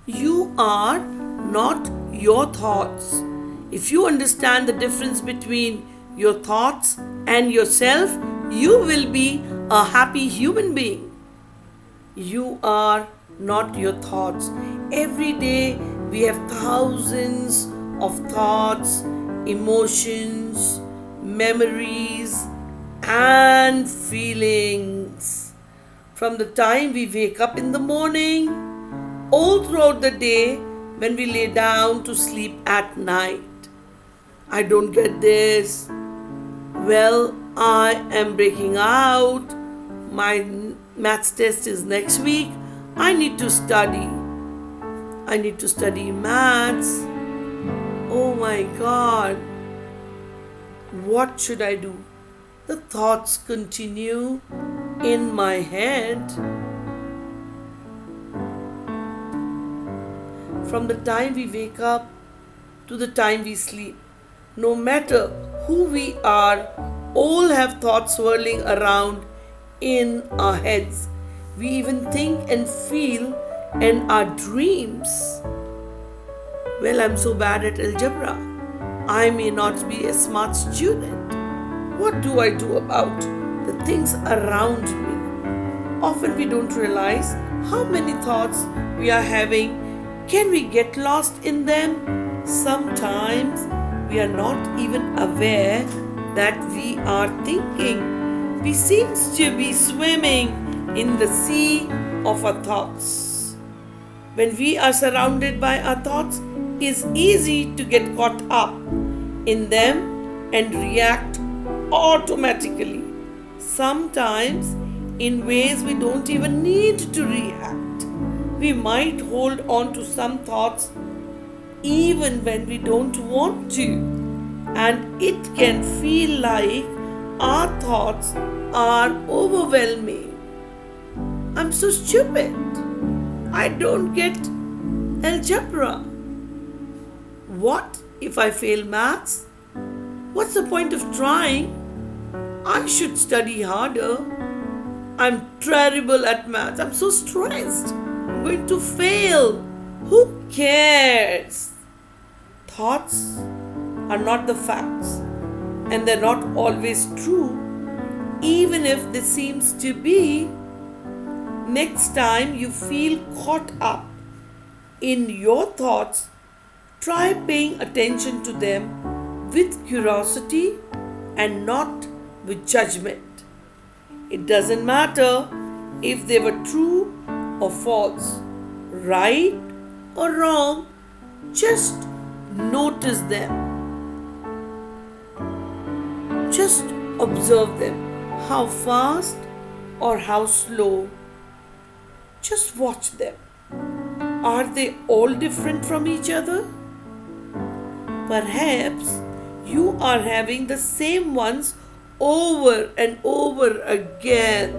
You are not your thoughts. If you understand the difference between your thoughts and yourself, you will be a happy human being. You are not your thoughts. Every day we have thousands of thoughts, emotions, memories, and feelings. From the time we wake up in the morning, all throughout the day, when we lay down to sleep at night. I don't get this. Well, I am breaking out. My maths test is next week. I need to study. I need to study maths. Oh my god. What should I do? The thoughts continue in my head. From the time we wake up to the time we sleep. No matter who we are, all have thoughts swirling around in our heads. We even think and feel in our dreams. Well, I'm so bad at algebra. I may not be a smart student. What do I do about the things around me? Often we don't realize how many thoughts we are having. Can we get lost in them? Sometimes we are not even aware that we are thinking. We seem to be swimming in the sea of our thoughts. When we are surrounded by our thoughts, it's easy to get caught up in them and react automatically. Sometimes in ways we don't even need to react. We might hold on to some thoughts even when we don't want to, and it can feel like our thoughts are overwhelming. I'm so stupid. I don't get algebra. What if I fail maths? What's the point of trying? I should study harder. I'm terrible at maths. I'm so stressed. I'm going to fail. Who cares? Thoughts are not the facts, and they're not always true, even if they seems to be. Next time you feel caught up in your thoughts, try paying attention to them with curiosity and not with judgment. It doesn't matter if they were true or false, right or wrong, just notice them. Just observe them. How fast or how slow. Just watch them. Are they all different from each other? Perhaps you are having the same ones over and over again.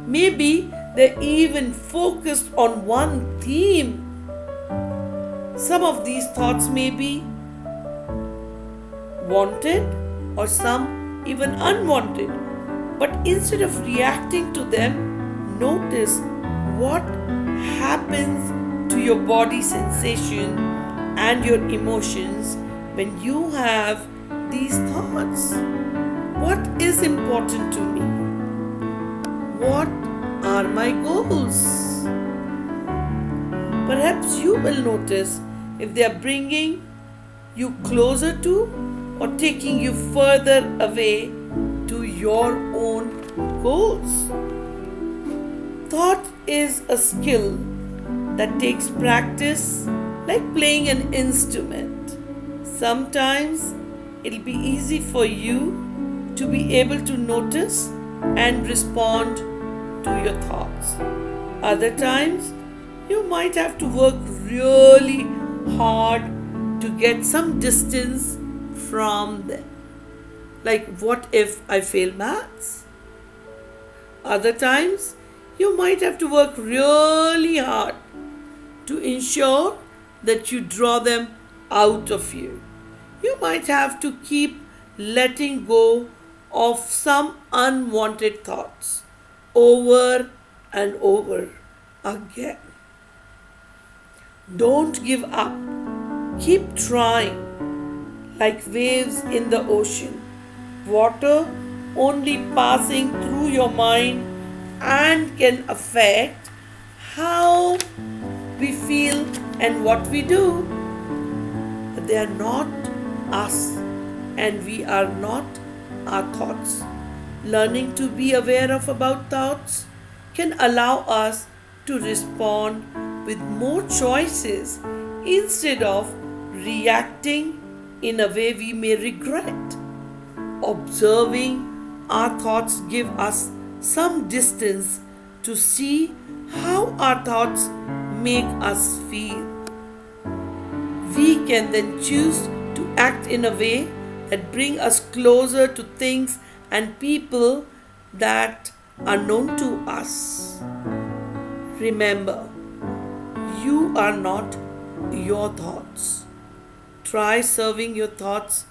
Maybe they're even focused on one theme. Some of these thoughts may be wanted or some even unwanted. But instead of reacting to them, notice what happens to your body sensation and your emotions when you have these thoughts. What is important to me? What are my goals? Perhaps you will notice if they are bringing you closer to or taking you further away to your own goals. Thought is a skill that takes practice, like playing an instrument. Sometimes it'll be easy for you to be able to notice and respond to your thoughts. Other times, you might have to work really hard to get some distance from them. Like, what if I fail maths? Other times, you might have to work really hard to ensure that you draw them out of you. You might have to keep letting go of some unwanted thoughts over and over again. Don't give up. Keep trying. Like waves in the ocean. Water only passing through your mind and can affect how we feel and what we do. But they are not us, and we are not our thoughts. Learning to be aware of about thoughts can allow us to respond with more choices instead of reacting in a way we may regret. Observing our thoughts give us some distance to see how our thoughts make us feel. We can then choose to act in a way that bring us closer to things and people that are known to us. Remember, you are not your thoughts. Try serving your thoughts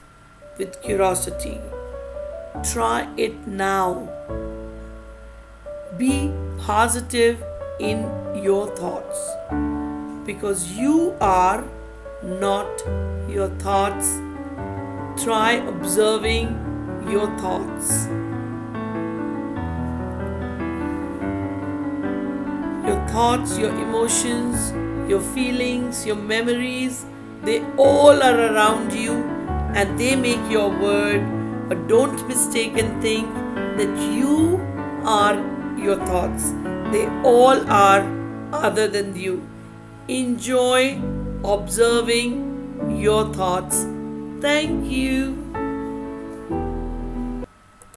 with curiosity. Try it now. Be positive in your thoughts because you are not your thoughts. Try observing your thoughts. Your thoughts, your emotions, your feelings, your memories, they all are around you and they make your world. But don't mistake and think that you are your thoughts. They all are other than you. Enjoy observing your thoughts. Thank you.